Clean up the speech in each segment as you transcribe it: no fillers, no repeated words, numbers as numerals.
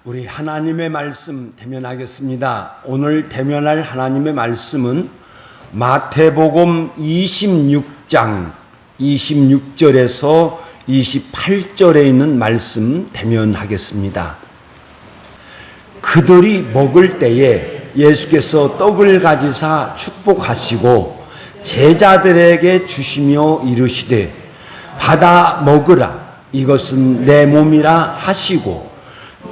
우리 하나님의 말씀 대면하겠습니다. 오늘 대면할 하나님의 말씀은 마태복음 26장 26절에서 28절에 있는 말씀 대면하겠습니다. 그들이 먹을 때에 예수께서 떡을 가지사 축복하시고 제자들에게 주시며 이르시되 받아 먹으라, 이것은 내 몸이라 하시고,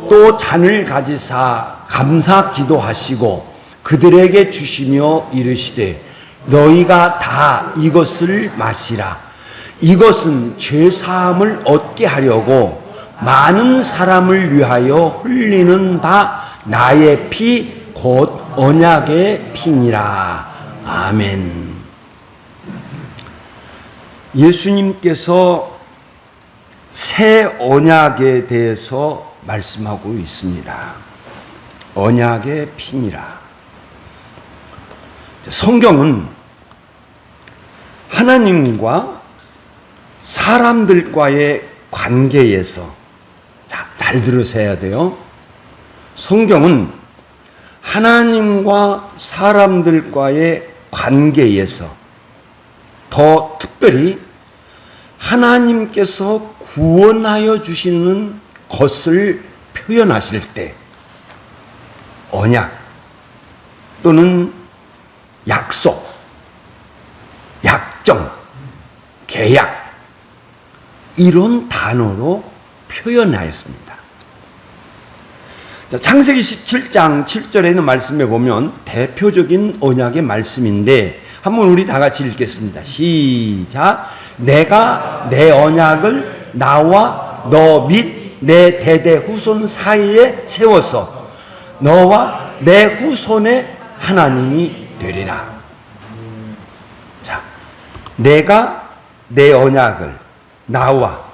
또 잔을 가지사 감사 기도하시고 그들에게 주시며 이르시되 너희가 다 이것을 마시라, 이것은 죄 사함을 얻게 하려고 많은 사람을 위하여 흘리는 바 나의 피 곧 언약의 피니라. 아멘. 예수님께서 새 언약에 대해서 말씀하고 있습니다. 언약의 피니라. 성경은 하나님과 사람들과의 관계에서, 잘 들으셔야 돼요. 성경은 하나님과 사람들과의 관계에서, 더 특별히 하나님께서 구원하여 주시는 것을 표현하실 때 언약 또는 약속, 약정, 계약, 이런 단어로 표현하였습니다. 창세기 17장 7절에 있는 말씀에 보면 대표적인 언약의 말씀인데 한번 우리 다 같이 읽겠습니다. 시작. 내가 내 언약을 나와 너 및 내 대대 후손 사이에 세워서 너와 내 후손의 하나님이 되리라. 자, 내가 내 언약을 나와,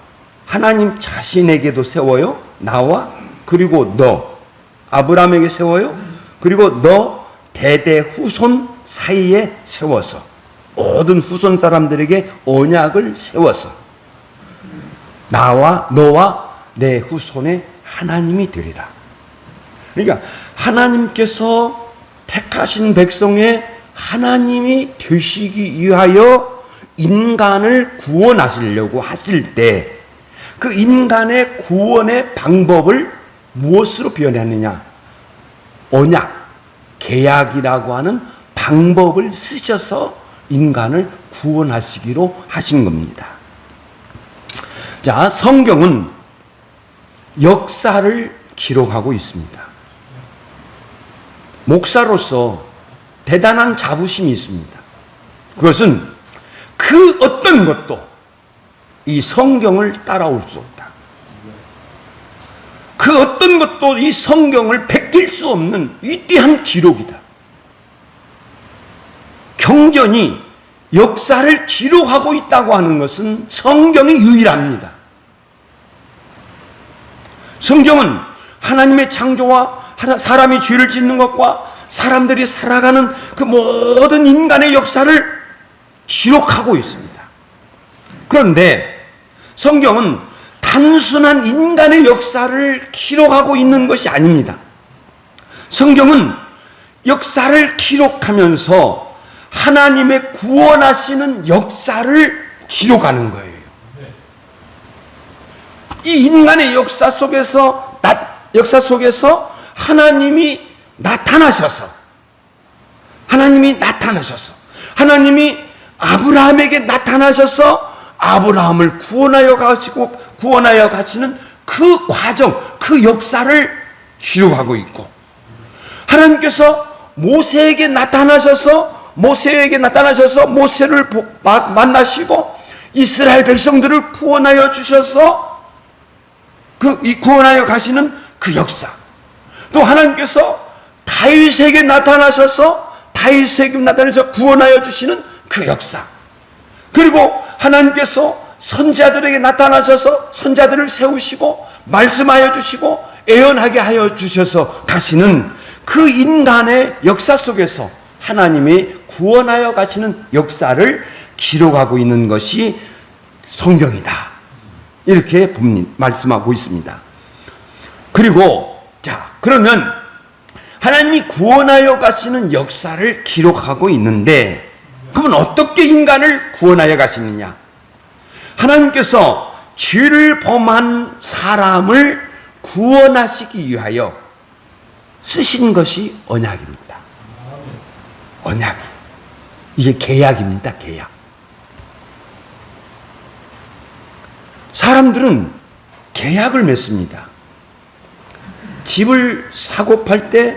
하나님 자신에게도 세워요. 나와, 그리고 너 아브라함에게 세워요. 그리고 너 대대 후손 사이에 세워서, 모든 후손 사람들에게 언약을 세워서 나와 너와 내 후손의 하나님이 되리라. 그러니까 하나님께서 택하신 백성의 하나님이 되시기 위하여 인간을 구원하시려고 하실 때 그 인간의 구원의 방법을 무엇으로 표현했느냐? 언약, 계약이라고 하는 방법을 쓰셔서 인간을 구원하시기로 하신 겁니다. 자, 성경은 역사를 기록하고 있습니다. 목사로서 대단한 자부심이 있습니다. 그것은 그 어떤 것도 이 성경을 따라올 수 없다. 그 어떤 것도 이 성경을 베낄 수 없는 위대한 기록이다. 경전이 역사를 기록하고 있다고 하는 것은 성경이 유일합니다. 성경은 하나님의 창조와 사람이 죄를 짓는 것과 사람들이 살아가는 그 모든 인간의 역사를 기록하고 있습니다. 그런데 성경은 단순한 인간의 역사를 기록하고 있는 것이 아닙니다. 성경은 역사를 기록하면서 하나님의 구원하시는 역사를 기록하는 거예요. 이 인간의 역사 속에서 하나님이 나타나셔서 하나님이 아브라함에게 나타나셔서 아브라함을 구원하여 가시는 그 과정, 그 역사를 기록하고 있고, 하나님께서 모세에게 나타나셔서 모세를 만나시고 이스라엘 백성들을 구원하여 주셔서 구원하여 가시는 그 역사, 또 하나님께서 다윗에게 나타나셔서 구원하여 주시는 그 역사, 그리고 하나님께서 선지자들에게 나타나셔서 선지자들을 세우시고 말씀하여 주시고 예언하게 하여 주셔서 가시는 그 인간의 역사 속에서 하나님이 구원하여 가시는 역사를 기록하고 있는 것이 성경이다. 이렇게 말씀하고 있습니다. 그리고 자, 그러면 하나님이 구원하여 가시는 역사를 기록하고 있는데, 그러면 어떻게 인간을 구원하여 가시느냐? 하나님께서 죄를 범한 사람을 구원하시기 위하여 쓰신 것이 언약입니다. 언약. 이게 계약입니다. 계약. 사람들은 계약을 맺습니다. 집을 사고 팔 때,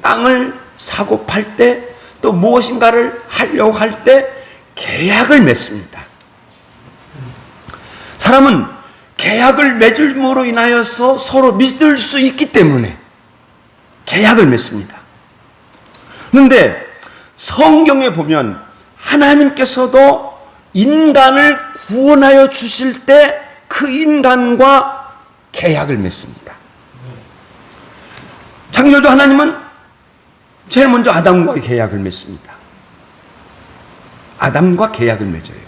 땅을 사고 팔 때, 또 무엇인가를 하려고 할 때 계약을 맺습니다. 사람은 계약을 맺음으로 인하여서 서로 믿을 수 있기 때문에 계약을 맺습니다. 그런데 성경에 보면 하나님께서도 인간을 구원하여 주실 때 그 인간과 계약을 맺습니다. 창조주 하나님은 제일 먼저 아담과 계약을 맺습니다. 아담과 계약을 맺어요.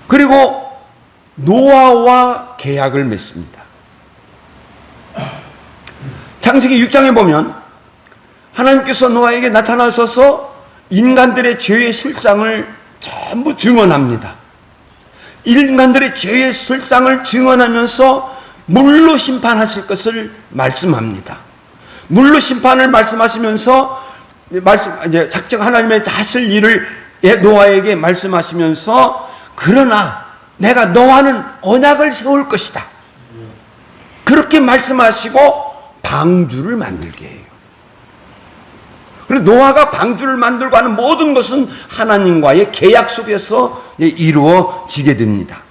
그리고 노아와 계약을 맺습니다. 창세기 6장에 보면 하나님께서 노아에게 나타나셔서 인간들의 죄의 실상을 전부 증언합니다. 인간들의 죄의 실상을 증언하면서 물로 심판하실 것을 말씀합니다. 물로 심판을 말씀하시면서 이제 작정 하나님의 하실 일을 노아에게 말씀하시면서, 그러나 내가 너와는 언약을 세울 것이다. 그렇게 말씀하시고 방주를 만들게 해요. 그래서 노아가 방주를 만들고 하는 모든 것은 하나님과의 계약 속에서 이루어지게 됩니다.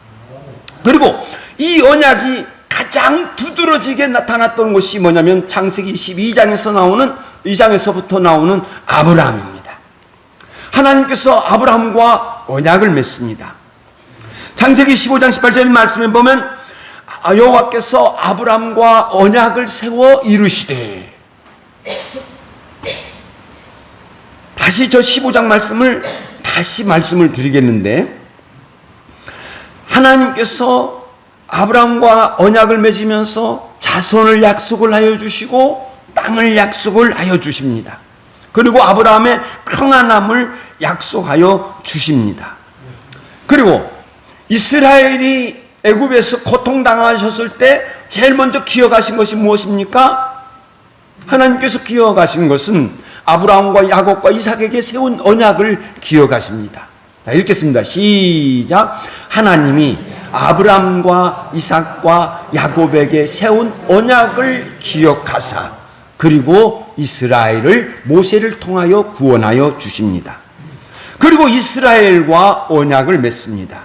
그리고 이 언약이 가장 두드러지게 나타났던 것이 뭐냐면 창세기 2장에서부터 나오는 아브라함입니다. 하나님께서 아브라함과 언약을 맺습니다. 창세기 15장 18절 말씀에 보면 여호와께서 아브라함과 언약을 세워 이루시되, 다시 저 15장 말씀을 드리겠는데, 하나님께서 아브라함과 언약을 맺으면서 자손을 약속을 하여 주시고 땅을 약속을 하여 주십니다. 그리고 아브라함의 평안함을 약속하여 주십니다. 그리고 이스라엘이 애굽에서 고통당하셨을 때 제일 먼저 기억하신 것이 무엇입니까? 하나님께서 기억하신 것은 아브라함과 야곱과 이삭에게 세운 언약을 기억하십니다. 자, 읽겠습니다. 시작. 하나님이 아브라함과 이삭과 야곱에게 세운 언약을 기억하사 그리고 이스라엘을 모세를 통하여 구원하여 주십니다. 그리고 이스라엘과 언약을 맺습니다.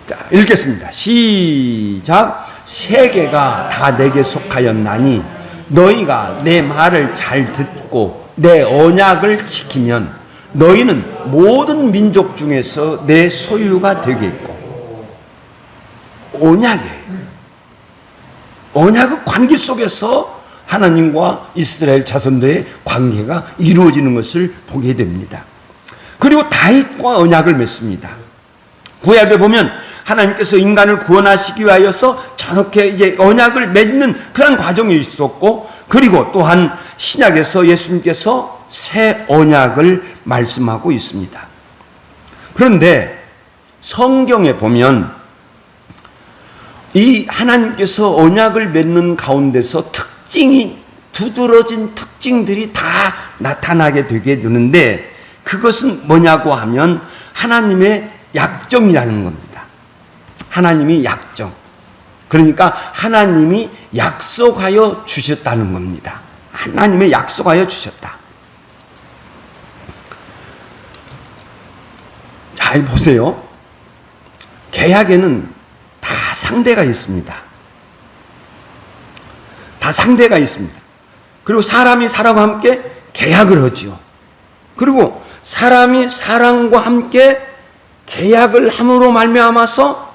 자, 읽겠습니다. 시작. 세계가 다 내게 속하였나니 너희가 내 말을 잘 듣고 내 언약을 지키면 너희는 모든 민족 중에서 내 소유가 되겠고. 언약이에요. 언약의 관계 속에서 하나님과 이스라엘 자손들의 관계가 이루어지는 것을 보게 됩니다. 그리고 다윗과 언약을 맺습니다. 구약에 보면 하나님께서 인간을 구원하시기 위하여서 저렇게 이제 언약을 맺는 그런 과정이 있었고, 그리고 또한 신약에서 예수님께서 새 언약을 말씀하고 있습니다. 그런데 성경에 보면 이 하나님께서 언약을 맺는 가운데서 두드러진 특징들이 다 나타나게 되게 되는데, 그것은 뭐냐고 하면 하나님의 약정이라는 겁니다. 하나님이 약정. 그러니까 하나님이 약속하여 주셨다는 겁니다. 하나님이 약속하여 주셨다. 잘 보세요. 계약에는 다 상대가 있습니다. 다 상대가 있습니다. 그리고 사람이 사람과 함께 계약을 하지요. 그리고 사람이 사람과 함께 계약을 함으로 말미암아서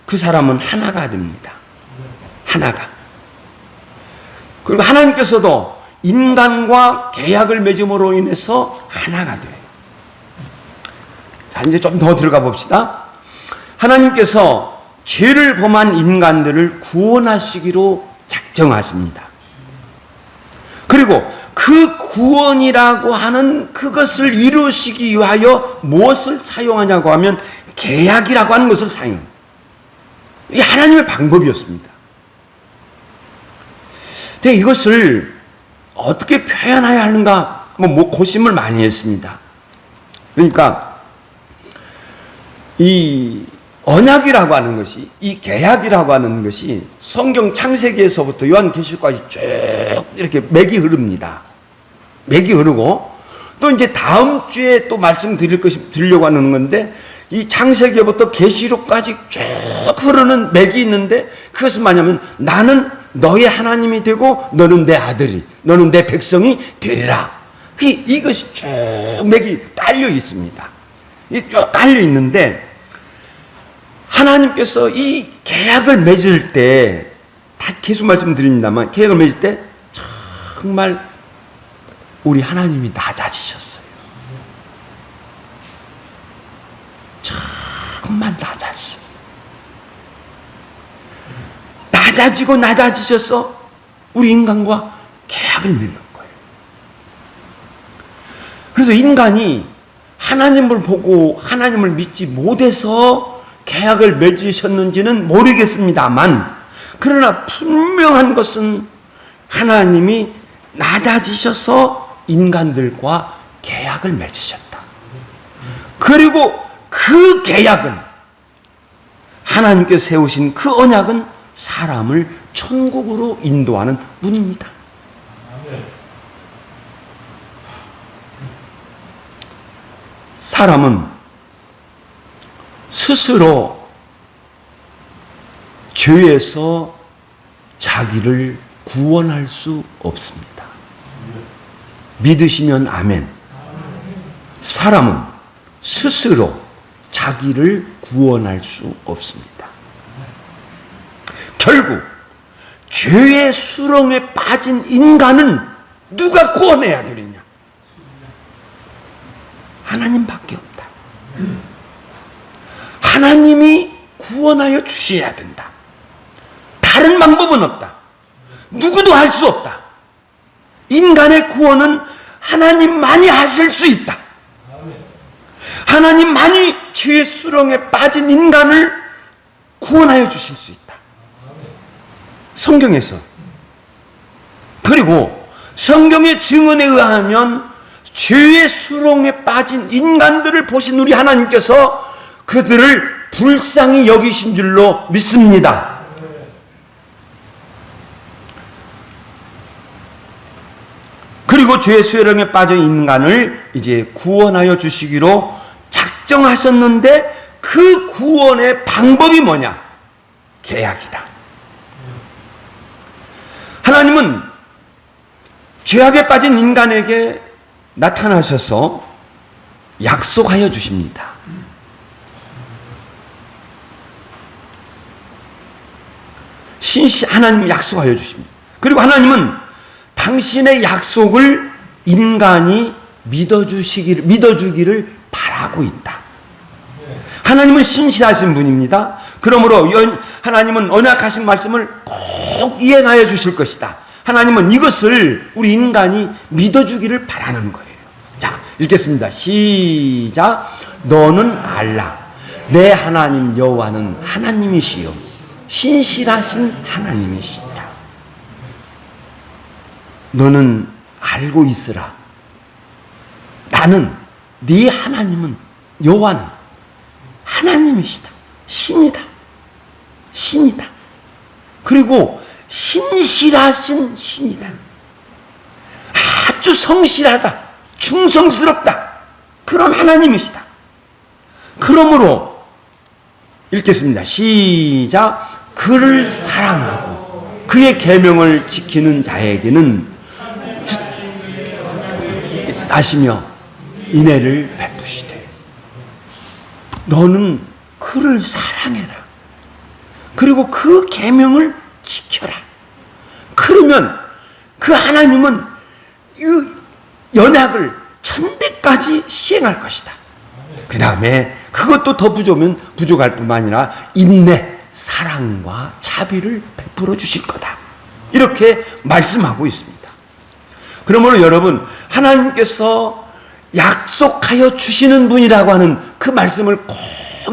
그 사람은 하나가 됩니다. 하나가. 그리고 하나님께서도 인간과 계약을 맺음으로 인해서 하나가 돼요. 자, 이제 좀 더 들어가 봅시다. 하나님께서 죄를 범한 인간들을 구원하시기로 작정하십니다. 그리고 그 구원이라고 하는 그것을 이루시기 위하여 무엇을 사용하냐고 하면 계약이라고 하는 것을 사용합니다. 이게 하나님의 방법이었습니다. 근데 이것을 어떻게 표현해야 하는가 고심을 많이 했습니다. 그러니까 이 언약이라고 하는 것이, 이 계약이라고 하는 것이 성경 창세기에서부터 요한계시록까지 쭉 이렇게 맥이 흐릅니다. 맥이 흐르고 또 이제 다음 주에 또 드리려고 하는 건데, 이 창세기부터 계시록까지 쭉 흐르는 맥이 있는데, 그것은 뭐냐면 나는 너의 하나님이 되고 너는 내 아들이, 너는 내 백성이 되리라. 이것이 쭉 맥이 깔려 있습니다. 쭉 깔려 있는데, 하나님께서 이 계약을 맺을 때, 다 계속 말씀드립니다만, 계약을 맺을 때 정말 우리 하나님이 낮아지셨어요. 정말 낮아지셨어요. 낮아지셔서 우리 인간과 계약을 맺는 거예요. 그래서 인간이 하나님을 보고 하나님을 믿지 못해서 계약을 맺으셨는지는 모르겠습니다만, 그러나 분명한 것은 하나님이 낮아지셔서 인간들과 계약을 맺으셨다. 그리고 그 계약은, 하나님께서 세우신 그 언약은 사람을 천국으로 인도하는 문입니다. 사람은 스스로 죄에서 자기를 구원할 수 없습니다. 믿으시면 아멘. 사람은 스스로 자기를 구원할 수 없습니다. 결국 죄의 수렁에 빠진 인간은 누가 구원해야 되느냐? 하나님밖에 없다. 하나님이 구원하여 주셔야 된다. 다른 방법은 없다. 누구도 할 수 없다. 인간의 구원은 하나님만이 하실 수 있다. 하나님만이 죄의 수렁에 빠진 인간을 구원하여 주실 수 있다. 성경에서. 그리고 성경의 증언에 의하면 죄의 수렁에 빠진 인간들을 보신 우리 하나님께서 그들을 불쌍히 여기신 줄로 믿습니다. 그리고 죄의 수렁에 빠진 인간을 이제 구원하여 주시기로 작정하셨는데, 그 구원의 방법이 뭐냐? 계약이다. 하나님은 죄악에 빠진 인간에게 나타나셔서 약속하여 주십니다. 하나님 약속하여 주십니다. 그리고 하나님은 당신의 약속을 인간이 믿어주기를 바라고 있다. 하나님은 신실하신 분입니다. 그러므로 하나님은 언약하신 말씀을 꼭 이행하여 주실 것이다. 하나님은 이것을 우리 인간이 믿어주기를 바라는 거예요. 자, 읽겠습니다. 시작. 너는 알라. 내 하나님 여호와는 하나님이시요 신실하신 하나님이시니라. 너는 알고 있으라. 나는, 네 하나님은, 여호와는 하나님이시다. 신이다. 신이다. 그리고 신실하신 신이다. 아주 성실하다. 충성스럽다. 그런 하나님이시다. 그러므로 읽겠습니다. 시작. 그를 사랑하고 그의 계명을 지키는 자에게는 하시며 인애를 베푸시되. 너는 그를 사랑해라. 그리고 그 계명을 지켜라. 그러면 그 하나님은 이 연약을 천대까지 시행할 것이다. 그 다음에 그것도 더 부족할 뿐만 아니라 인내, 사랑과 자비를 베풀어 주실 거다. 이렇게 말씀하고 있습니다. 그러므로 여러분, 하나님께서 약속하여 주시는 분이라고 하는 그 말씀을 꼭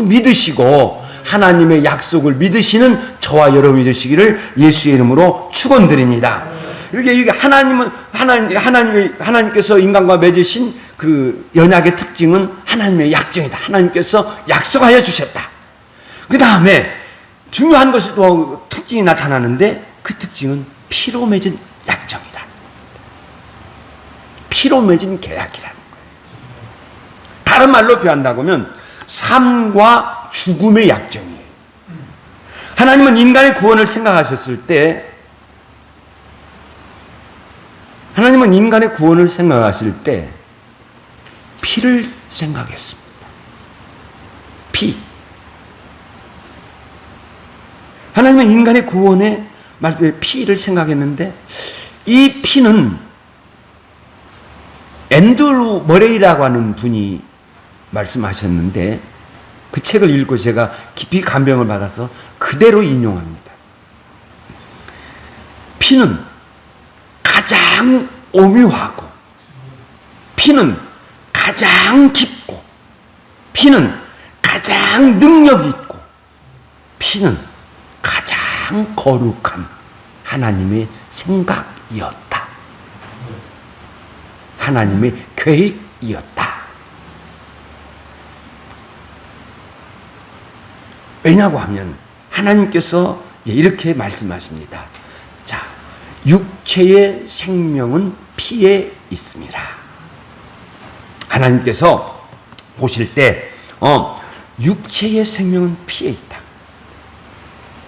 믿으시고 하나님의 약속을 믿으시는 저와 여러분이 되시기를 예수의 이름으로 축원드립니다. 이게 하나님께서 인간과 맺으신 그 언약의 특징은 하나님의 약정이다. 하나님께서 약속하여 주셨다. 그 다음에 중요한 것이 또 특징이 나타나는데 그 특징은 피로 맺은 약정이라는 겁니다. 피로 맺은 계약이라는 거예요. 다른 말로 표현한다고 하면 삶과 죽음의 약정이에요. 하나님은 인간의 구원을 생각하셨을 때 피를 생각했습니다. 피. 하나님은 인간의 구원에 말씀에 피를 생각했는데 이 피는 앤드루 머레이라고 하는 분이 말씀하셨는데 그 책을 읽고 제가 깊이 감명을 받아서 그대로 인용합니다. 피는 가장 오묘하고 피는 가장 깊고 피는 가장 능력이 있고 피는 가장 거룩한 하나님의 생각이었다. 하나님의 계획이었다. 왜냐고 하면 하나님께서 이렇게 말씀하십니다. 자, 육체의 생명은 피에 있습니다. 하나님께서 보실 때 육체의 생명은 피에 있다.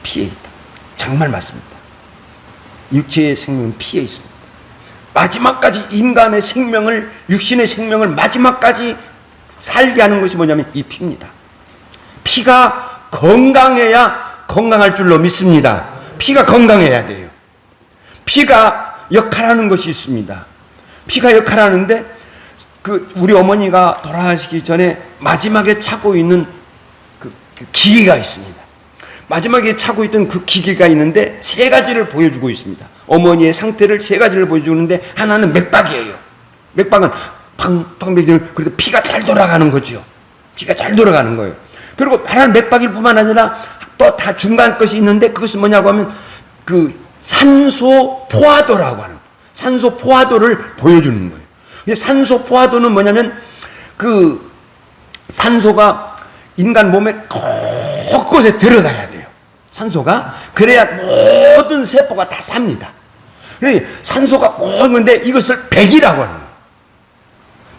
피에 있다. 정말 맞습니다. 육체의 생명은 피에 있습니다. 마지막까지 인간의 생명을, 육신의 생명을 마지막까지 살게 하는 것이 뭐냐면 이 피입니다. 피가 건강해야 건강할 줄로 믿습니다. 피가 건강해야 돼요. 피가 역할하는 것이 있습니다. 피가 역할하는데 우리 어머니가 돌아가시기 전에 마지막에 차고 있는 그 기계가 있습니다. 마지막에 차고 있던 그 기계가 있는데 세 가지를 보여주고 있습니다. 어머니의 상태를 세 가지를 보여주는데 하나는 맥박이에요. 맥박은 팡팡 그래서 피가 잘 돌아가는 거죠. 피가 잘 돌아가는 거예요. 그리고 하나는 맥박일 뿐만 아니라 또 다 중간 것이 있는데 그것은 뭐냐고 하면 그 산소 포화도라고 하는 산소 포화도를 보여주는 거예요. 산소 포화도는 뭐냐면 그 산소가 인간 몸에 곳곳에 들어가야 돼요. 산소가 그래야 모든 세포가 다 삽니다. 그래서 산소가 꼭 있는데 이것을 100이라고 하는 거예요.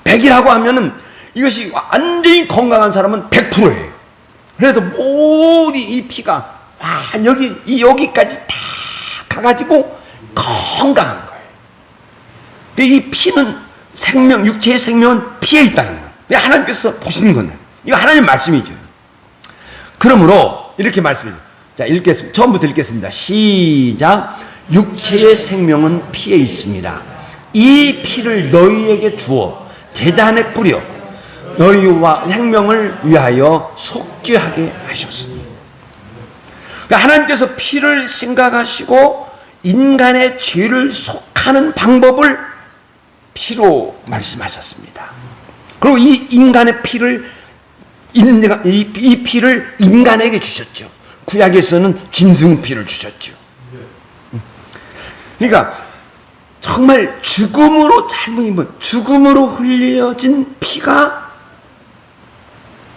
100이라고 하면은 이것이 완전히 건강한 사람은 100%예요. 그래서 모든 이 피가 여기까지 다 가가지고 건강한 거예요. 이 피는 생명, 육체의 생명은 피에 있다는 거예요. 하나님께서 보시는 건데 이거 하나님 말씀이죠. 그러므로 이렇게 말씀해요. 자, 읽겠습니다. 처음부터 읽겠습니다. 시작. 육체의 생명은 피에 있습니다. 이 피를 너희에게 주어 제자 안에 뿌려 너희와 생명을 위하여 속죄하게 하셨으니. 그러니까 하나님께서 피를 생각하시고 인간의 죄를 속하는 방법을 피로 말씀하셨습니다. 그리고 이 인간의 피를 이 피를 인간에게 주셨죠. 구약에서는 짐승피를 주셨죠. 그러니까 정말 죽음으로 흘려진 피가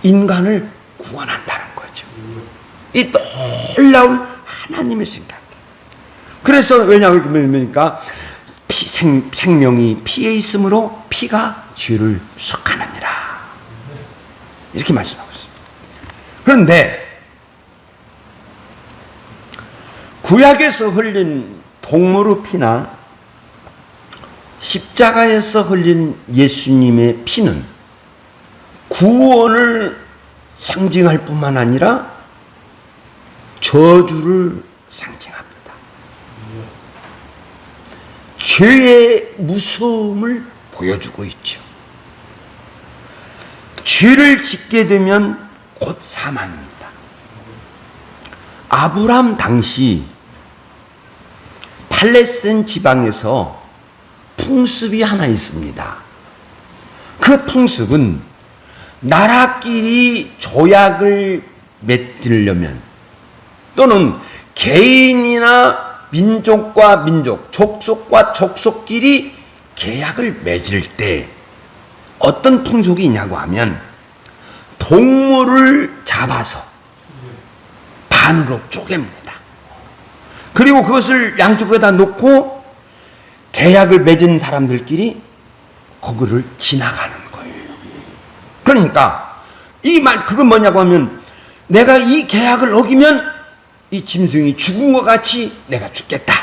인간을 구원한다는 거죠. 이 놀라운 하나님의 생각. 그래서 왜냐하니까 생명이 피에 있으므로 피가 죄를 속하느니라. 이렇게 말씀하고 있습니다. 그런데 구약에서 흘린 동물의 피나 십자가에서 흘린 예수님의 피는 구원을 상징할 뿐만 아니라 저주를 상징합니다. 죄의 무서움을 보여주고 있죠. 죄를 짓게 되면 곧 사망입니다. 아브람 당시 팔레스타인 지방에서 풍습이 하나 있습니다. 그 풍습은 나라끼리 조약을 맺으려면 또는 개인이나 민족과 민족, 족속과 족속끼리 계약을 맺을 때 어떤 풍속이 있냐고 하면 동물을 잡아서 반으로 쪼갭니다. 그리고 그것을 양쪽에다 놓고 계약을 맺은 사람들끼리 거기를 지나가는 거예요. 그러니까 그건 뭐냐고 하면 내가 이 계약을 어기면 이 짐승이 죽은 것 같이 내가 죽겠다.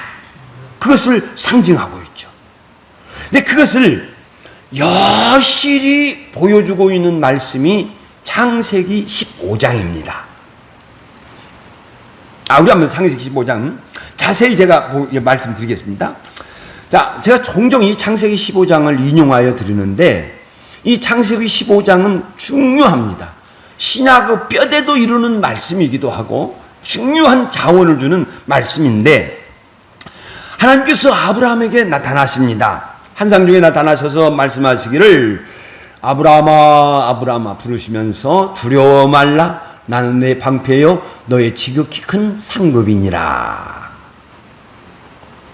그것을 상징하고 있죠. 근데 그것을 여실히 보여주고 있는 말씀이 창세기 15장입니다. 우리 한번 창세기 15장 자세히 제가 말씀드리겠습니다. 자, 제가 종종 이 창세기 15장을 인용하여 드리는데 이 창세기 15장은 중요합니다. 신약의 뼈대도 이루는 말씀이기도 하고 중요한 자원을 주는 말씀인데 하나님께서 아브라함에게 나타나십니다. 환상 중에 나타나셔서 말씀하시기를 아브라함아 아브라함아 부르시면서 두려워 말라 나는 내 방패요 너의 지극히 큰 상급이니라.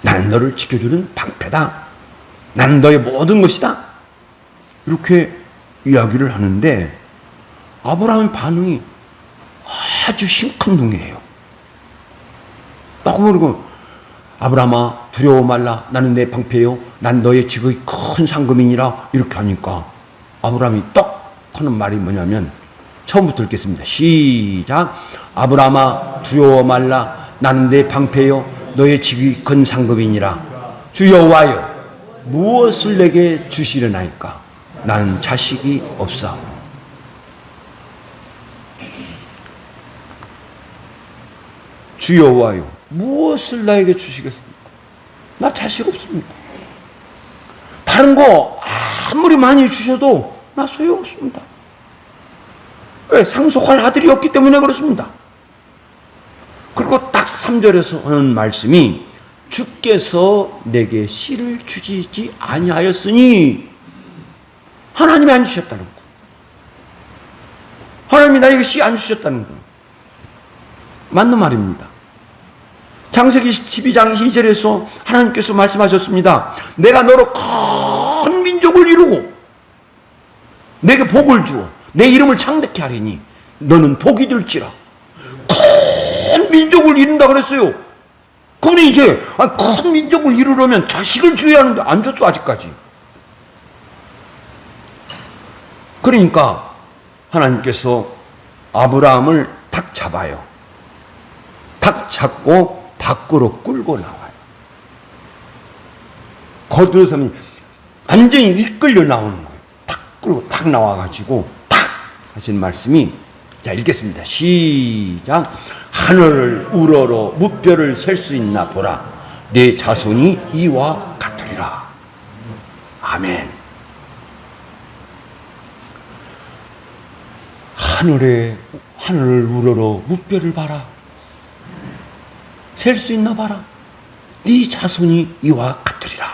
나는 너를 지켜주는 방패다. 나는 너의 모든 것이다. 이렇게 이야기를 하는데 아브라함의 반응이 아주 심쿵둥해요. 막 그러고 아브라함아 두려워 말라 나는 내 방패요 난 너의 지극히 큰 상급이니라 이렇게 하니까 아브라함이 떡 하는 말이 뭐냐면 처음부터 읽겠습니다. 시작. 아브라함아 두려워 말라 나는 내 방패요 너의 지극히 큰 상급이니라. 주 여호와여 무엇을 내게 주시려나이까 나는 자식이 없사오. 주 여호와여 무엇을 나에게 주시겠습니까? 나 자식 없습니다. 다른 거 아무리 많이 주셔도 나 소용없습니다. 왜? 상속할 아들이 없기 때문에 그렇습니다. 그리고 딱 3절에서 하는 말씀이 주께서 내게 씨를 주시지 아니하였으니 하나님이 안 주셨다는 거. 하나님이 나에게 씨 안 주셨다는 거. 맞는 말입니다. 창세기 12장 2절에서 하나님께서 말씀하셨습니다. 내가 너로 큰 민족을 이루고 내게 복을 주어 내 이름을 창대케 하리니 너는 복이 될지라. 큰 민족을 이룬다 그랬어요. 그런데 이제 큰 민족을 이루려면 자식을 줘야 하는데 안 줬어 아직까지. 그러니까 하나님께서 아브라함을 탁 잡아요. 탁 잡고 밖으로 끌고 나와요. 거들어서면 완전히 이끌려 나오는 거예요. 탁 끌고 탁 나와가지고 탁 하신 말씀이 자 읽겠습니다. 시작. 하늘을 우러러 무뼈를 셀 수 있나 보라. 내 자손이 이와 같으리라. 아멘. 하늘을 우러러 무뼈를 봐라. 셀 수 있나 봐라. 네 자손이 이와 같으리라.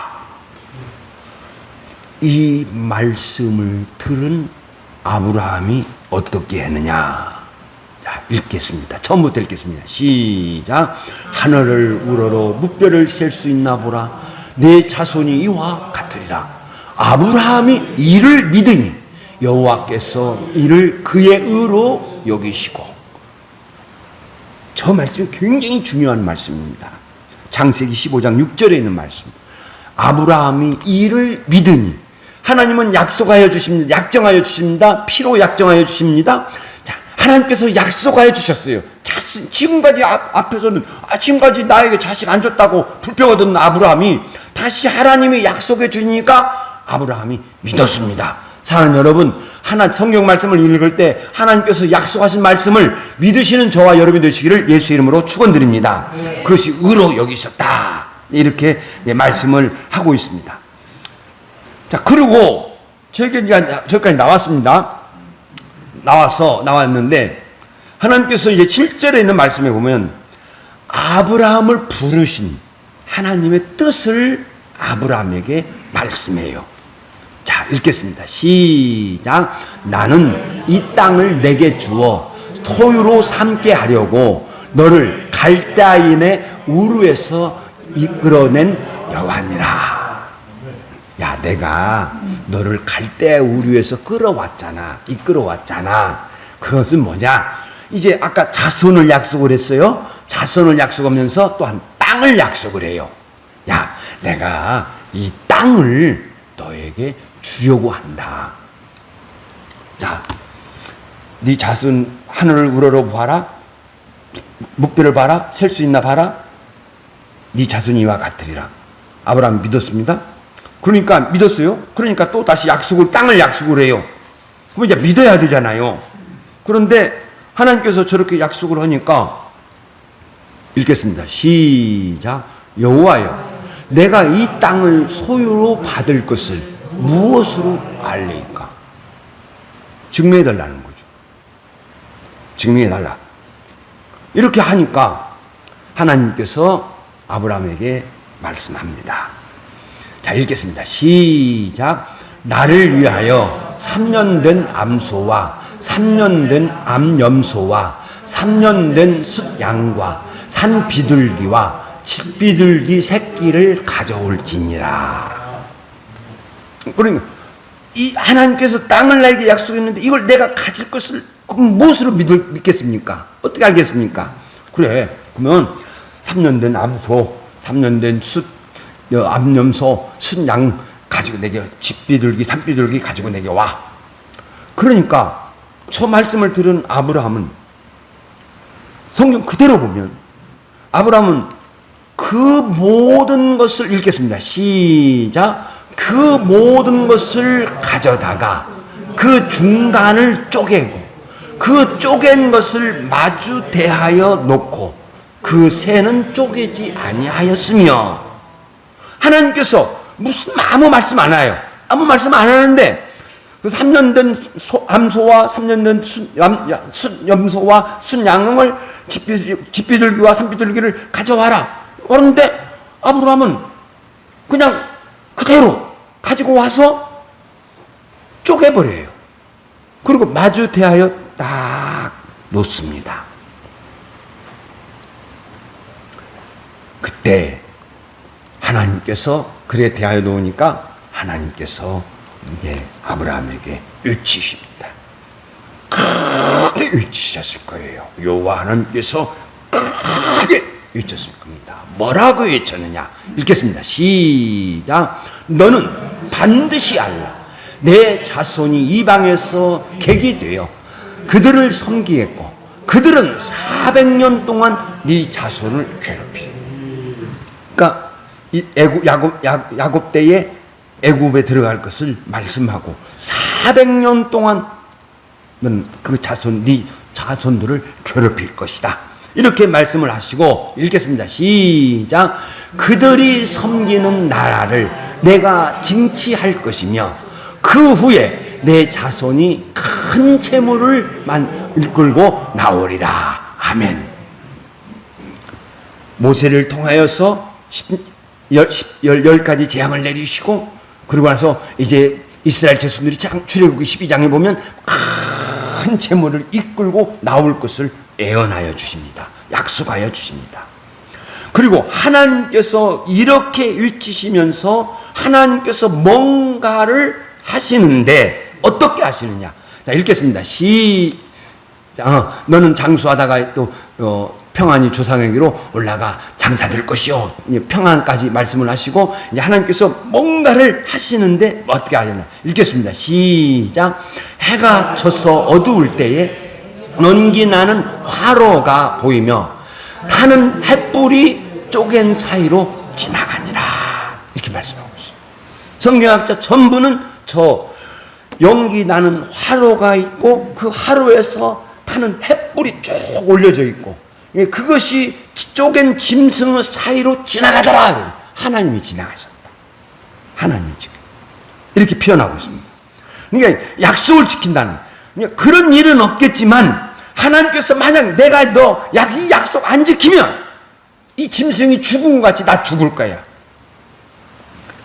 이 말씀을 들은 아브라함이 어떻게 했느냐. 자, 읽겠습니다. 처음부터 읽겠습니다. 시작. 하늘을 우러러 무뼈를 셀 수 있나 보라. 내 자손이 이와 같으리라. 아브라함이 이를 믿으니 여호와께서 이를 그의 의로 여기시고. 저 말씀이 굉장히 중요한 말씀입니다. 창세기 15장 6절에 있는 말씀. 아브라함이 이를 믿으니 하나님은 약속하여 주십니다. 약정하여 주십니다. 피로 약정하여 주십니다. 자, 하나님께서 약속하여 주셨어요. 지금까지 앞에서는 지금까지 나에게 자식 안 줬다고 불평하던 아브라함이 다시 하나님이 약속해 주니까 아브라함이 믿었습니다. 사랑하는 여러분, 성경 말씀을 읽을 때 하나님께서 약속하신 말씀을 믿으시는 저와 여러분이 되시기를 예수 이름으로 축원드립니다. 네. 그것이 의로 여기셨다. 이렇게 말씀을 하고 있습니다. 자, 그리고 저기까지 나왔습니다. 나왔는데 하나님께서 이제 7절에 있는 말씀에 보면 아브라함을 부르신 하나님의 뜻을 아브라함에게 말씀해요. 자, 읽겠습니다. 시작. 나는 이 땅을 내게 주어 토유로 삼게 하려고 너를 갈대아인의 우르에서 이끌어낸 여호와니라. 야, 내가 너를 갈대아 우르에서 이끌어왔잖아. 그것은 뭐냐? 이제 아까 자손을 약속을 했어요. 자손을 약속하면서 또한 땅을 약속을 해요. 야, 내가 이 땅을 너에게 주려고 한다. 자, 네 자손 하늘을 우러러 보아라. 묵비를 봐라. 셀 수 있나 봐라. 네 자손이 이와 같으리라. 아브라함이 믿었습니다. 그러니까 믿었어요. 그러니까 또 다시 땅을 약속을 해요. 그럼 이제 믿어야 되잖아요. 그런데 하나님께서 저렇게 약속을 하니까 읽겠습니다. 시작. 여호와여, 내가 이 땅을 소유로 받을 것을 무엇으로 알리까? 증명해달라는 거죠. 증명해달라. 이렇게 하니까 하나님께서 아브라함에게 말씀합니다. 자, 읽겠습니다. 시작. 나를 위하여 3년 된 암소와 3년 된 암염소와 3년 된 숫양과 산 비둘기와 칡비둘기 새끼를 가져올지니라. 그러니까 이 하나님께서 땅을 나에게 약속했는데 이걸 내가 가질 것을 그럼 무엇으로 믿겠습니까? 어떻게 알겠습니까? 그래, 그러면 3년 된 암소, 3년 된 암염소, 숫양 가지고 내게 칡비둘기, 산비둘기 가지고 내게 와. 그러니까 저 말씀을 들은 아브라함은 성경 그대로 보면 아브라함은 그 모든 것을 읽겠습니다. 시작. 그 모든 것을 가져다가 그 중간을 쪼개고 그 쪼갠 것을 마주 대하여 놓고 그 새는 쪼개지 아니하였으며. 하나님께서 아무 말씀 안 해요. 아무 말씀 안 하는데 그 3년 된 암소와 3년 된 숫염소와 숫양을 칡비둘기와 산비둘기를 가져와라. 그런데 아브라함은 그냥 그대로 가지고 와서 쪼개버려요. 그리고 마주 대하여 딱 놓습니다. 그때 하나님께서 그래 대하여 놓으니까 하나님께서 이제 아브라함에게 외치십니다. 크게 외치셨을 거예요. 여호와 하나님께서 크게 외쳤을 겁니다. 뭐라고 외쳤느냐? 읽겠습니다. 시작. 너는 반드시 알라. 내 자손이 이방에서 객이 되어 그들을 섬기겠고 그들은 400년 동안 네 자손을 괴롭히리. 그러니까 이 야곱 때에 애굽에 들어갈 것을 말씀하고 400년 동안은 그 네 자손들을 괴롭힐 것이다. 이렇게 말씀을 하시고 읽겠습니다. 시작. 그들이 섬기는 나라를 내가 징치할 것이며 그 후에 내 자손이 큰 재물을 이끌고 나오리라. 아멘. 모세를 통하여서 10가지 재앙을 내리시고 그러고 나서 이제 이스라엘 자손들이 출애굽기 12장에 보면 큰 재물을 이끌고 나올 것을 예언하여 주십니다. 약속하여 주십니다. 그리고 하나님께서 이렇게 외치시면서 하나님께서 뭔가를 하시는데 어떻게 하시느냐? 자, 읽겠습니다. 너는 장수하다가 또 평안히 조상에게로 올라가 장사될 것이요. 평안까지 말씀을 하시고 이제 하나님께서 뭔가를 하시는데 어떻게 하시냐? 읽겠습니다. 시작. 해가 져서 어두울 때에 연기나는 화로가 보이며 타는 횃불이 쪼갠 사이로 지나가니라. 이렇게 말씀하고 있어요. 성경학자 전부는 저 연기 나는 화로가 있고 그 화로에서 타는 횃불이 쭉 올려져 있고 그것이 쪼갠 짐승의 사이로 지나가더라. 하나님이 지나가셨다. 하나님이 지금 이렇게 표현하고 있습니다. 그러니까 약속을 지킨다는, 그러니까 그런 일은 없겠지만 하나님께서 만약 내가 이 약속 안 지키면 이 짐승이 죽은 것 같이 나 죽을 거야.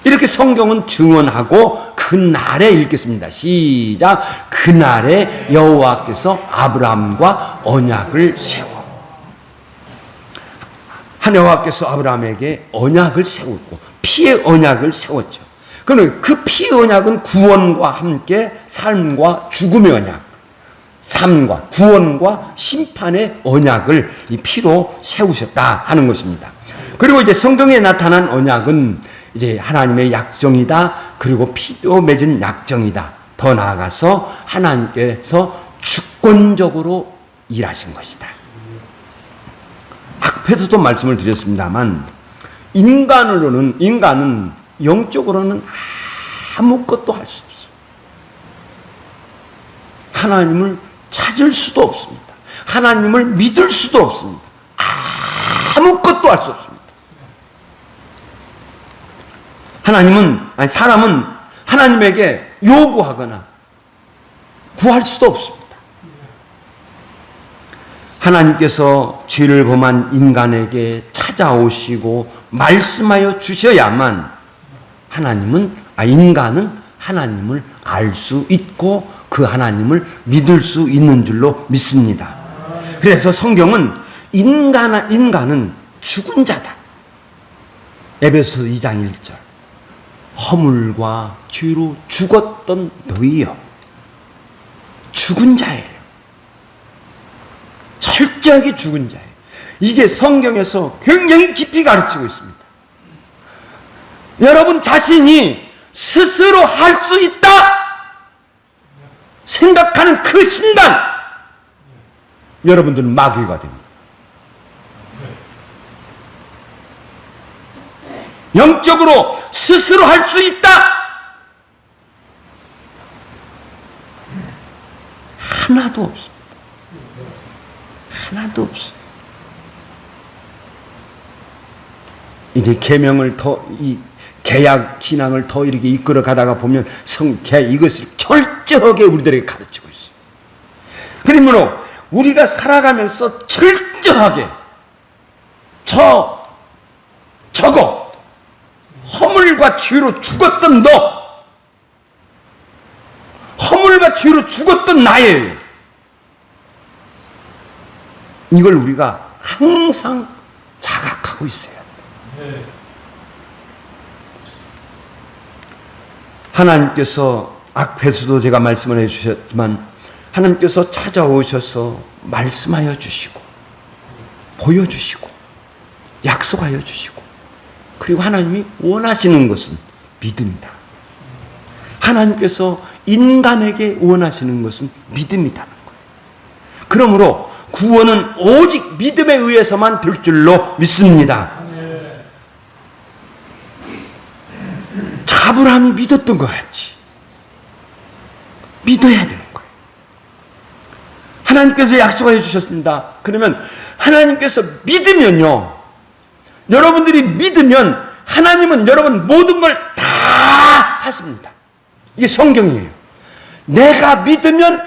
이렇게 성경은 증언하고 그날에 읽겠습니다. 시작. 그날에 여호와께서 아브라함과 언약을 세워. 여호와께서 아브라함에게 언약을 세웠고 피의 언약을 세웠죠. 그러면 그 피의 언약은 구원과 함께 삶과 죽음의 언약, 삶과 구원과 심판의 언약을 이 피로 세우셨다 하는 것입니다. 그리고 이제 성경에 나타난 언약은 이제 하나님의 약정이다. 그리고 피로 맺은 약정이다. 더 나아가서 하나님께서 주권적으로 일하신 것이다. 앞에서도 말씀을 드렸습니다만 인간은 영적으로는 아무것도 할 수 없어요. 하나님을 찾을 수도 없습니다. 하나님을 믿을 수도 없습니다. 아무것도 할 수 없습니다. 사람은 하나님에게 요구하거나 구할 수도 없습니다. 하나님께서 죄를 범한 인간에게 찾아오시고 말씀하여 주셔야만 인간은 하나님을 알 수 있고 그 하나님을 믿을 수 있는 줄로 믿습니다. 그래서 성경은 인간은 죽은 자다. 에베소서 2장 1절. 허물과 죄로 죽었던 너희여. 죽은 자예요. 철저하게 죽은 자예요. 이게 성경에서 굉장히 깊이 가르치고 있습니다. 여러분 자신이 스스로 할 수 있다 생각하는 그 순간 여러분들은 마귀가 됩니다. 영적으로 스스로 할 수 있다 하나도 없습니다. 하나도 없어요. 이제 계명을 이 개약 신앙을 더 이렇게 이끌어 가다가 보면 이것을 철저하게 우리들에게 가르치고 있어요. 그러므로 우리가 살아가면서 철저하게 저거 허물과 죄로 죽었던 허물과 죄로 죽었던 나예요. 이걸 우리가 항상 자각하고 있어야 돼. 하나님께서 앞에서도 제가 말씀을 해주셨지만 하나님께서 찾아오셔서 말씀하여 주시고 보여주시고 약속하여 주시고 그리고 하나님이 원하시는 것은 믿음이다. 하나님께서 인간에게 원하시는 것은 믿음이라는 거예요. 그러므로 구원은 오직 믿음에 의해서만 될 줄로 믿습니다. 아브라함이 믿었던 것 같이 믿어야 되는 거예요. 하나님께서 약속해 주셨습니다. 그러면 하나님께서 믿으면요, 여러분들이 믿으면 하나님은 여러분 모든 걸 다 하십니다. 이게 성경이에요. 내가 믿으면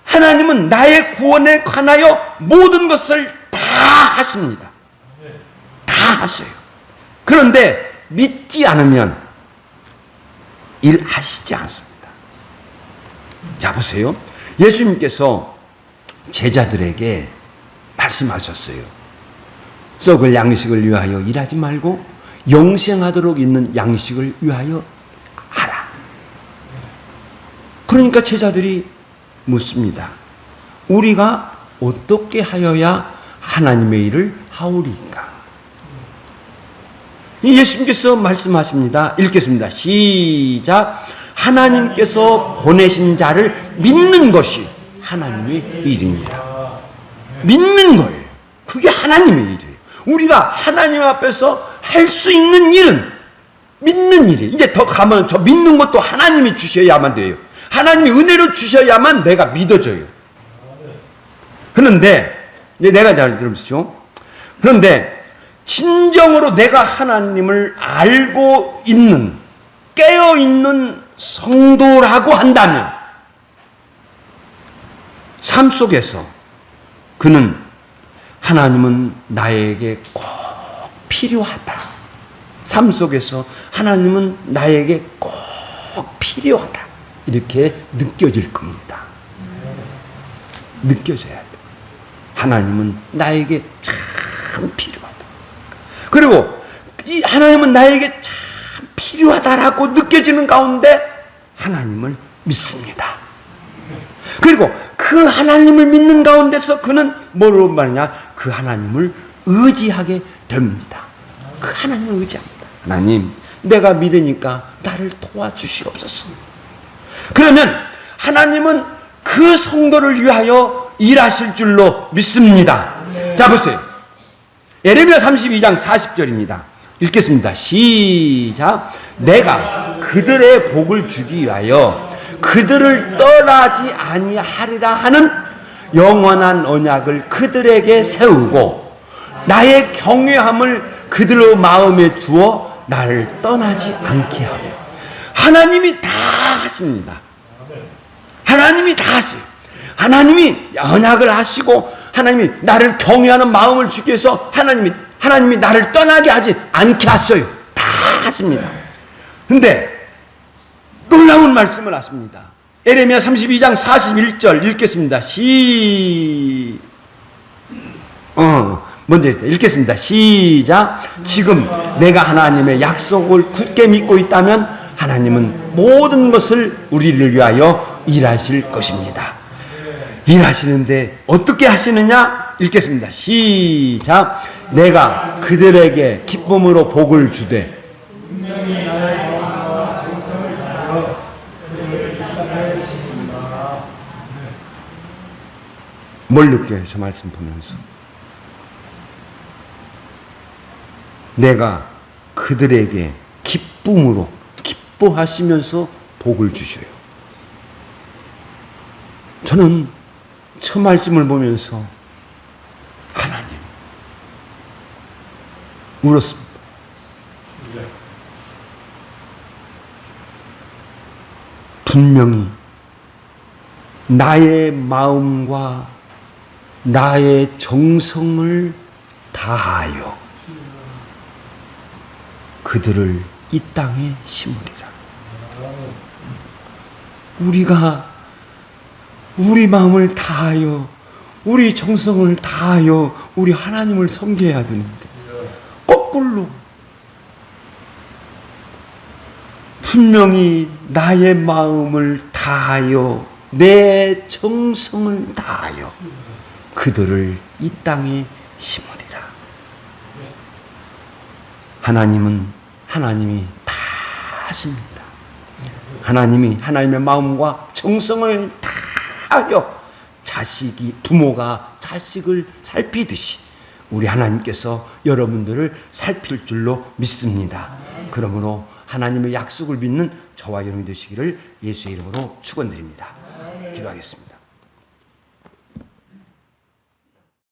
하나님은 나의 구원에 관하여 모든 것을 다 하십니다. 다 하셔요. 그런데 믿지 않으면 일하시지 않습니다. 자, 보세요. 예수님께서 제자들에게 말씀하셨어요. 썩을 양식을 위하여 일하지 말고 영생하도록 있는 양식을 위하여 하라. 그러니까 제자들이 묻습니다. 우리가 어떻게 하여야 하나님의 일을 하오리까? 예수님께서 말씀하십니다. 읽겠습니다. 시작. 하나님께서 보내신 자를 믿는 것이 하나님의 일이니라. 믿는 거예요. 그게 하나님의 일이에요. 우리가 하나님 앞에서 할 수 있는 일은 믿는 일이에요. 이제 더 가면 저 믿는 것도 하나님이 주셔야만 돼요. 하나님이 은혜로 주셔야만 내가 믿어져요. 그런데 내가 잘 들으시죠. 그런데 진정으로 내가 하나님을 알고 있는, 깨어있는 성도라고 한다면 삶 속에서 그는 하나님은 나에게 꼭 필요하다. 삶 속에서 하나님은 나에게 꼭 필요하다. 이렇게 느껴질 겁니다. 느껴져야 돼. 하나님은 나에게 참 필요하다. 그리고 이 하나님은 나에게 참 필요하다라고 느껴지는 가운데 하나님을 믿습니다. 그리고 그 하나님을 믿는 가운데서 그는 뭐로 말하냐? 그 하나님을 의지하게 됩니다. 그 하나님을 의지합니다. 하나님, 내가 믿으니까 나를 도와주시옵소서. 그러면 하나님은 그 성도를 위하여 일하실 줄로 믿습니다. 자, 보세요. 예레미야 32장 40절입니다. 읽겠습니다. 시작. 내가 그들의 복을 주기 위하여 그들을 떠나지 아니하리라 하는 영원한 언약을 그들에게 세우고 나의 경외함을 그들의 마음에 주어 나를 떠나지 않게 하고. 하나님이 다 하십니다. 하나님이 다 하시고, 하나님이 언약을 하시고, 하나님이 나를 경외하는 마음을 주기 위해서 하나님이 나를 떠나게 하지 않게 하셔요. 다 하십니다. 근데 놀라운 말씀을 하십니다. 예레미야 32장 41절 읽겠습니다. 먼저 읽겠습니다. 시작. 지금 내가 하나님의 약속을 굳게 믿고 있다면 하나님은 모든 것을 우리를 위하여 일하실 것입니다. 일하시는데 어떻게 하시느냐? 읽겠습니다. 시작. 내가 그들에게 기쁨으로 복을 주되 뭘 느껴요? 저 말씀 보면서 내가 그들에게 기쁨으로 기뻐하시면서 복을 주셔요. 저는 저 말씀을 보면서 하나님 울었습니다. 분명히 나의 마음과 나의 정성을 다하여 그들을 이 땅에 심으리라. 우리가 우리 마음을 다하여 우리 정성을 다하여 우리 하나님을 섬겨야 되는데 거꾸로 분명히 나의 마음을 다하여 내 정성을 다하여 그들을 이 땅에 심으리라. 하나님이 다 하십니다. 하나님이 하나님의 마음과 정성을 다하여 부모가 자식을 살피듯이 우리 하나님께서 여러분들을 살필 줄로 믿습니다. 그러므로 하나님의 약속을 믿는 저와 여러분이 되시기를 예수의 이름으로 축원드립니다. 기도하겠습니다.